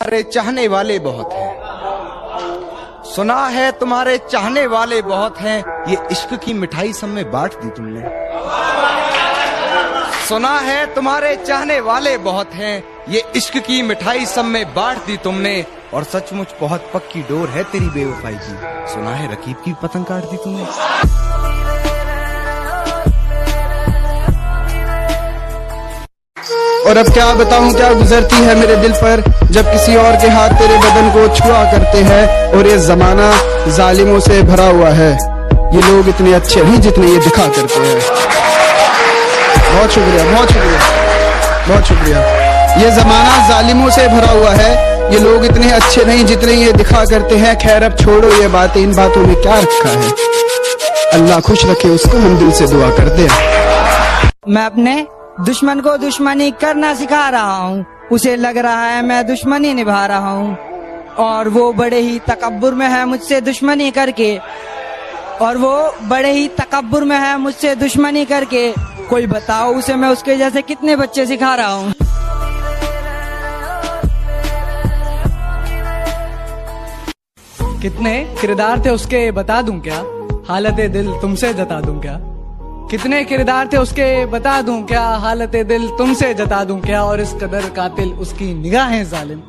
तुम्हारे चाहने वाले बहुत हैं, सुना है तुम्हारे चाहने वाले बहुत हैं, ये इश्क की मिठाई सब में बांट दी तुमने। सुना है तुम्हारे चाहने वाले बहुत हैं, ये इश्क की मिठाई सब में बांट दी तुमने, और सचमुच बहुत पक्की डोर है तेरी बेवफाई की, सुना है रकीब की पतंग काट दी तुमने। और अब क्या बताऊं क्या गुजरती है मेरे दिल पर, जब किसी और के हाथ तेरे बदन को छुआ करते हैं, और ये जमाना जालिमों से भरा हुआ है, ये लोग इतने अच्छे नहीं जितने ये दिखा करते हैं। बहुत शुक्रिया, बहुत शुक्रिया, बहुत शुक्रिया। ये जमाना जालिमों से भरा हुआ है, ये लोग इतने अच्छे नहीं जितने ये दिखा करते हैं। खैर अब छोड़ो ये बातें, इन बातों में क्या रखा है, अल्लाह खुश रखे उसको, हम दिल से दुआ करते हैं। मैं अपने दुश्मन को दुश्मनी करना सिखा रहा हूँ, उसे लग रहा है मैं दुश्मनी निभा रहा हूँ, और वो बड़े ही तकब्बुर में है मुझसे दुश्मनी करके, और वो बड़े ही तकब्बुर में है मुझसे दुश्मनी करके। कोई बताओ उसे मैं उसके जैसे कितने बच्चे सिखा रहा हूँ। कितने किरदार थे उसके बता दूं क्या, हालत दिल तुमसे जता दूं क्या। कितने किरदार थे उसके बता दूं क्या, हालत दिल तुमसे जता दूं क्या, और इस कदर कातिल उसकी निगाहें जालिम,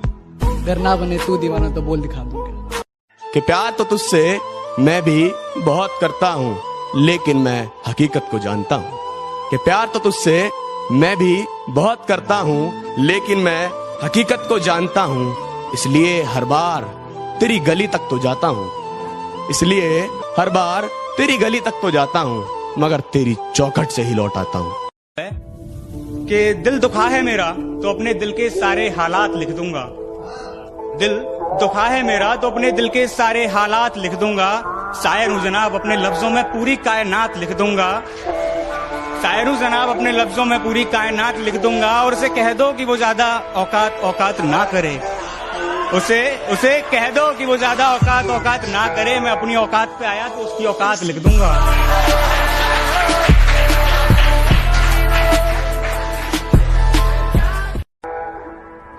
अगर ना बने तू दीवाना तो बोल दिखा दूं क्या। कि प्यार तो तुझसे मैं भी बहुत करता हूँ, लेकिन मैं हकीकत को जानता हूँ। कि प्यार तो तुझसे मैं भी बहुत करता हूँ, लेकिन मैं हकीकत को जानता हूँ, इसलिए हर बार तेरी गली तक तो जाता हूँ, इसलिए हर बार तेरी गली तक तो जाता हूँ, मगर तेरी चौखट से ही लौट आता हूँ। कि दिल दुखा है मेरा तो अपने दिल के सारे हालात लिख दूंगा, दिल दुखा है मेरा तो अपने दिल के सारे हालात लिख दूंगा। शायर हूँ जनाब अपने लफ्जों में पूरी कायनात लिख दूंगा, शायर हूँ जनाब अपने लफ्जों में पूरी कायनात लिख दूंगा। और उसे कह दो कि वो ज्यादा औकात ना करे, उसे कह दो कि वो ज्यादा औकात ना करे, मैं अपनी औकात पे आया तो उसकी औकात लिख दूंगा।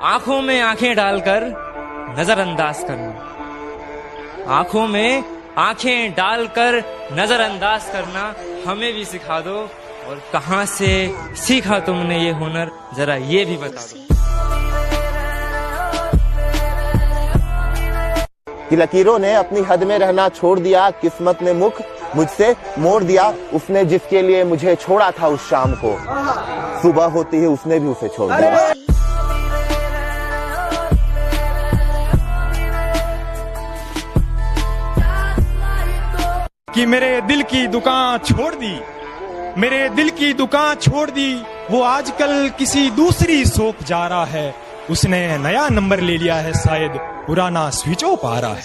आंखों में आंखें डालकर नजरअंदाज करना, आंखों में आंखें डालकर नजरअंदाज करना हमें भी सिखा दो, और कहां से सीखा तुमने ये हुनर जरा ये भी बता दो। कि लकीरों ने अपनी हद में रहना छोड़ दिया, किस्मत ने मुख मुझसे मोड़ दिया, उसने जिसके लिए मुझे छोड़ा था उस शाम को, सुबह होती है उसने भी उसे छोड़ दिया। कि मेरे दिल की दुकान छोड़ दी, मेरे दिल की दुकान छोड़ दी, वो आजकल किसी दूसरी शॉप जा रहा है, उसने नया नंबर ले लिया है, शायद पुराना स्विच ऑफ आ रहा है।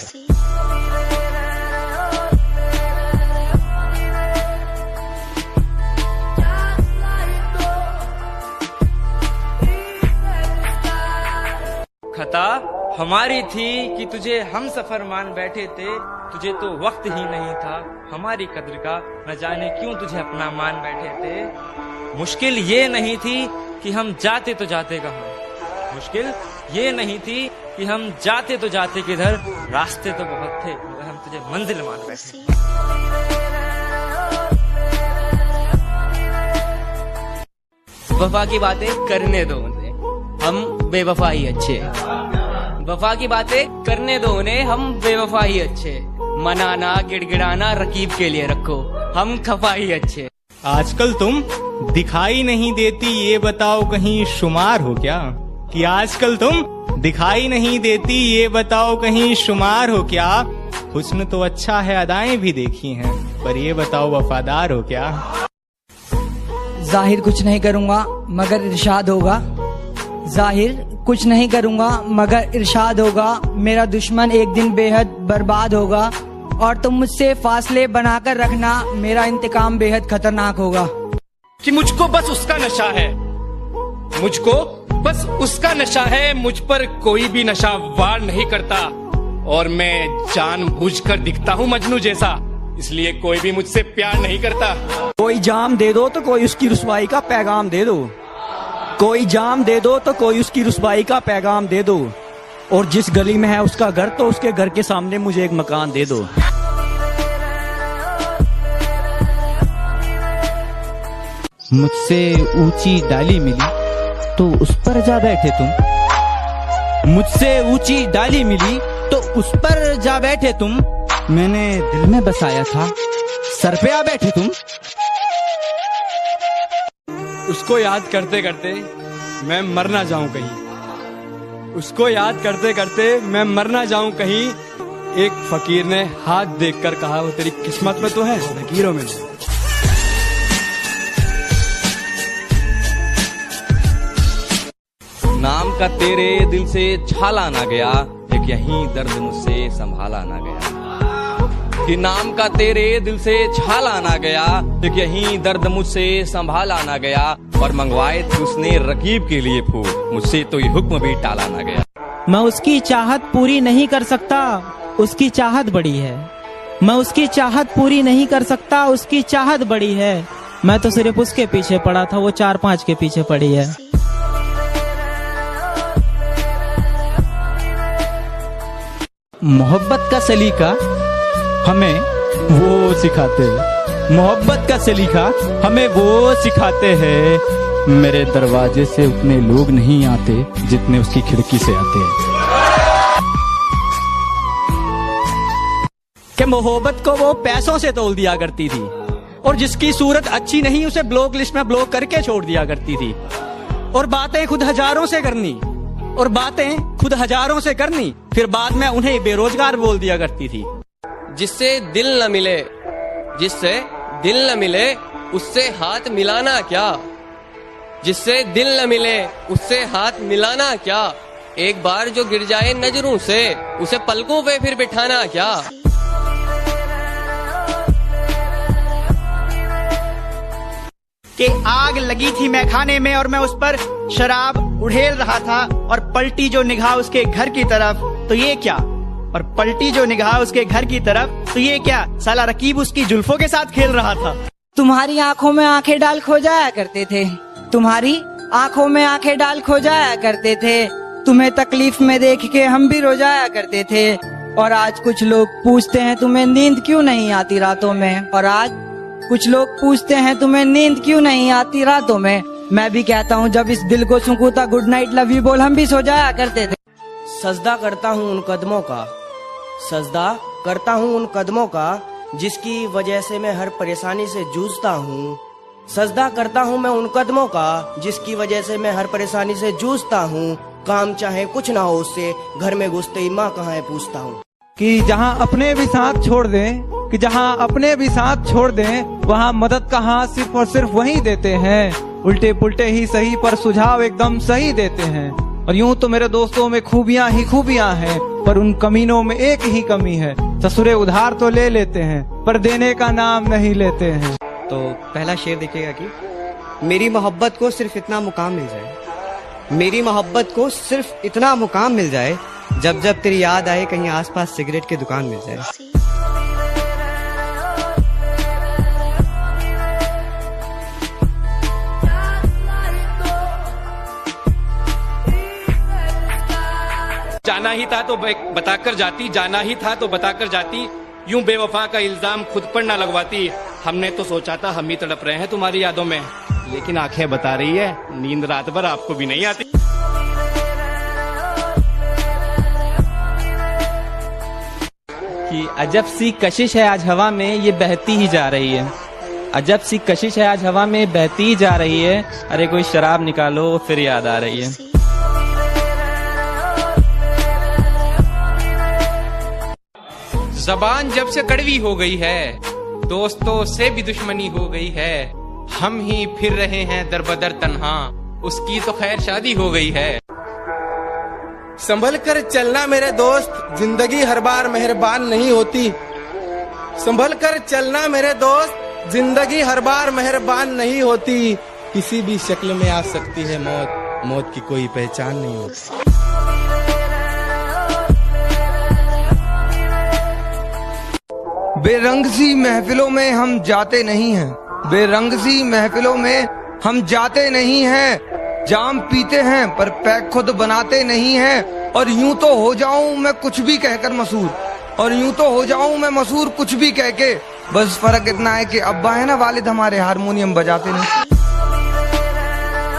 खता हमारी थी कि तुझे हम सफर मान बैठे थे, तुझे तो वक्त ही नहीं था हमारी कद्र का, न जाने क्यों तुझे अपना मान बैठे थे। मुश्किल ये नहीं थी कि हम जाते तो जाते कहाँ, मुश्किल ये नहीं थी कि हम जाते तो जाते किधर, रास्ते तो बहुत थे मगर हम तुझे मंजिल मान बैठे। वफा की बातें करने दो उन्हें, हम बेवफा ही अच्छे। वफा की बातें करने दो उन्हें, हम बेवफा ही अच्छे। मनाना गिड़गिड़ाना रकीब के लिए रखो, हम खफा ही अच्छे। आजकल तुम दिखाई नहीं देती, ये बताओ कहीं शुमार हो क्या। कि आजकल तुम दिखाई नहीं देती, ये बताओ कहीं शुमार हो क्या। हुस्न तो अच्छा है अदाएं भी देखी हैं, पर ये बताओ वफादार हो क्या। जाहिर कुछ नहीं करूँगा मगर इरशाद होगा, जाहिर कुछ नहीं करूँगा मगर इरशाद होगा। मेरा दुश्मन एक दिन बेहद बर्बाद होगा, और तुम मुझसे फासले बनाकर रखना, मेरा इंतकाम बेहद खतरनाक होगा। कि मुझको बस उसका नशा है, मुझको बस उसका नशा है, मुझ पर कोई भी नशा वार नहीं करता, और मैं जानबूझकर दिखता हूँ मजनू जैसा, इसलिए कोई भी मुझसे प्यार नहीं करता। कोई जाम दे दो तो कोई उसकी रुसवाई का पैगाम दे दो, कोई जाम दे दो तो कोई उसकी रुसवाई का पैगाम दे दो। और जिस गली में है उसका घर, तो उसके घर के सामने मुझे एक मकान दे दो। मुझसे ऊंची डाली मिली तो उस पर जा बैठे तुम। मुझसे ऊंची डाली मिली तो उस पर जा बैठे तुम। मैंने दिल में बसाया था, सर पे आ बैठे तुम। उसको याद करते करते मैं मर ना जाऊं कहीं। उसको याद करते करते मैं मर ना जाऊं कहीं। एक फकीर ने हाथ देखकर कहा, वो तेरी किस्मत में तो है, फकीरों में नहीं। नाम का तेरे दिल से छाला ना गया, एक यही दर्द मुझसे संभाला ना गया। कि नाम का तेरे दिल से छाला ना गया, एक यही दर्द मुझसे संभाला ना गया। और मंगवाए थे उसने रकीब के लिए फूल, मुझसे तो ये हुक्म भी टाला ना गया। मैं उसकी चाहत पूरी नहीं कर सकता, उसकी चाहत बड़ी है। मैं उसकी चाहत पूरी नहीं कर सकता, उसकी चाहत बड़ी है। मैं तो सिर्फ उसके पीछे पड़ा था, वो 4-5 के पीछे पड़ी है। मोहब्बत का सलीका हमें वो सिखाते, मोहब्बत का सलीका हमें वो सिखाते हैं। मेरे दरवाजे से उतने लोग नहीं आते जितने उसकी खिड़की से आते हैं। कि मोहब्बत को वो पैसों से तोल दिया करती थी, और जिसकी सूरत अच्छी नहीं उसे ब्लॉक लिस्ट में ब्लॉक करके छोड़ दिया करती थी। और बातें खुद हजारों से करनी, और बातें खुद हजारों से करनी, फिर बाद में उन्हें बेरोजगार बोल दिया करती थी। जिससे दिल न मिले, जिससे दिल न मिले उससे हाथ मिलाना क्या। जिससे दिल न मिले उससे हाथ मिलाना क्या। एक बार जो गिर जाए नजरों से उसे पलकों पे फिर बिठाना क्या। कि आग लगी थी मैं खाने में और मैं उस पर शराब उड़ेल रहा था, और पलटी जो निगाह उसके घर की तरफ तो ये क्या। और पलटी जो निगाह उसके घर की तरफ तो ये क्या, साला रकीब उसकी जुल्फों के साथ खेल रहा था। तुम्हारी आंखों में आंखें डाल खो जाया करते थे, तुम्हारी आंखों में आंखें डाल खो जाया करते थे। तुम्हें तकलीफ में देख के हम भी रो जाया करते थे। और आज कुछ लोग पूछते हैं तुम्हें नींद क्यों नहीं आती रातों में। और आज कुछ लोग पूछते हैं तुम्हें नींद क्यों नहीं आती रातों में। मैं भी कहता हूँ जब इस दिल को सुकूता गुड नाइट लव यू बोल हम भी सो जाया करते थे। सजदा करता हूँ उन कदमों का, सजदा करता हूँ उन कदमों का, जिसकी वजह से मैं हर परेशानी से जूझता हूँ। सजदा करता हूँ मैं उन कदमों का, जिसकी वजह से मैं हर परेशानी से जूझता हूँ। काम चाहे कुछ ना हो उससे, घर में घुसते ही माँ कहाँ है पूछता हूँ। कि जहाँ अपने भी साथ छोड़ दें, कि जहाँ अपने भी साथ छोड़ दें, वहाँ मदद का हाथ सिर्फ और सिर्फ वही देते हैं। उल्टे पुल्टे ही सही पर सुझाव एकदम सही देते हैं। और यूं तो मेरे दोस्तों में खूबियां ही खूबियां हैं, पर उन कमीनों में एक ही कमी है, ससुरे उधार तो ले लेते हैं पर देने का नाम नहीं लेते हैं। तो पहला शेर देखिएगा कि मेरी मोहब्बत को सिर्फ इतना मुकाम मिल जाए, मेरी मोहब्बत को सिर्फ इतना मुकाम मिल जाए, जब जब तेरी याद आए कहीं आसपास सिगरेट की दुकान मिल जाए। जाना ही था तो बताकर जाती, जाना ही था तो बताकर जाती। यूं बेवफा का इल्जाम खुद पर ना लगवाती। हमने तो सोचा था हम ही तड़प रहे हैं तुम्हारी यादों में, लेकिन आंखें बता रही है नींद रात भर आपको भी नहीं आती। कि अजब सी कशिश है आज हवा में ये बहती ही जा रही है। अजब सी कशिश है आज हवा में बहती ही जा रही है। अरे कोई शराब निकालो फिर याद आ रही है। ज़बान जब से कड़वी हो गई है, दोस्तों से भी दुश्मनी हो गई है। हम ही फिर रहे हैं दर बदर तन्हा, उसकी तो खैर शादी हो गई है। संभल कर चलना मेरे दोस्त, जिंदगी हर बार मेहरबान नहीं होती। संभल कर चलना मेरे दोस्त, जिंदगी हर बार मेहरबान नहीं होती। किसी भी शक्ल में आ सकती है मौत, मौत की कोई पहचान नहीं होती। बेरंग सी महफिलों में हम जाते नहीं हैं, बेरंग सी महफिलों में हम जाते नहीं हैं। जाम पीते हैं पर पैक खुद बनाते नहीं हैं। और यूं तो हो जाऊं मैं कुछ भी कहकर मशहूर, और यूं तो हो जाऊं मैं मशहूर कुछ भी कह के। बस फर्क इतना है कि अब्बा है ना वालिद हमारे हारमोनियम बजाते नहीं।